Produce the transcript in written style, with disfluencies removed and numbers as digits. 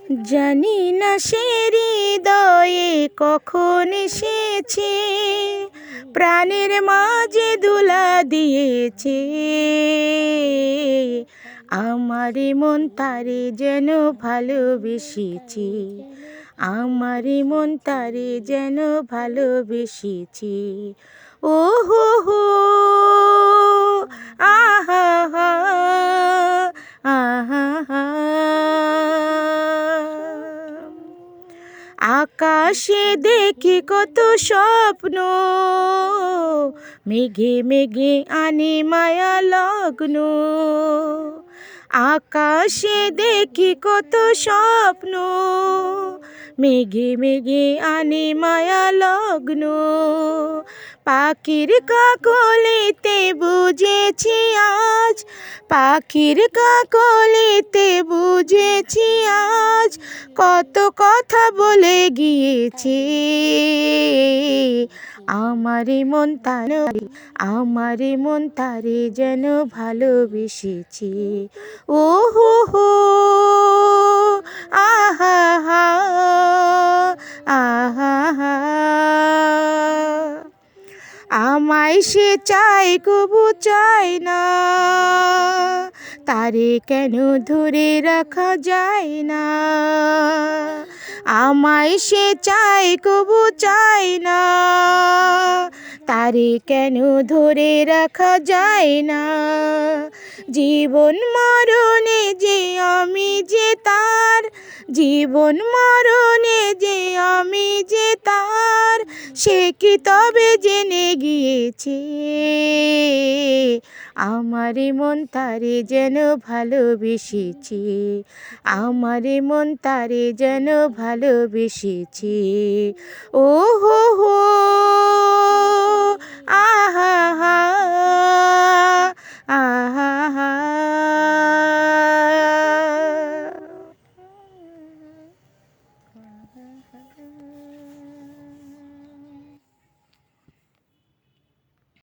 জানি না সে হৃদয়ে কখন এসেছে, প্রাণের মাঝে দুলা দিয়েছে। আমারে মন তারে যেন ভালোবেসেছে, আমারে মন তারে যেন ভালোবেসেছে। ও হো হো, আহা হা, আহা হা। আকাশে দেখি কত স্বপ্ন, মেঘে মেঘে আনে মায়া লগ্ন। আকাশে দেখি কত স্বপ্ন, মেঘে মেঘে আনে মায়া লগ্ন। পাখির কাকলিতে বুঝেছি আজ, পাখির কাকলিতে বুঝেছি আজ, কত কথা বলে গিয়েছে। আমারে মন তারে, আমারে মন তারে যেন ভালোবেসেছে। ও হো হো, আহা হা, আহা হা। আমায় সে চায় কবু চায় না, তারে কেন ধরে রাখা যায় না। আমায় সে চায় কবু চায় না, তারে কেন ধরে রাখা যায় না। জীবন মরণে যে আমি যে তার, জীবন মরণে যে আমি যে তার, সে কি তবে জেনে গিয়েছে। আমারে মন তারে যেন ভালোবেসেছে, আমারে মন তারে যেন ভালোবেসেছে। ও হো হো, আহা হা, আহা হা।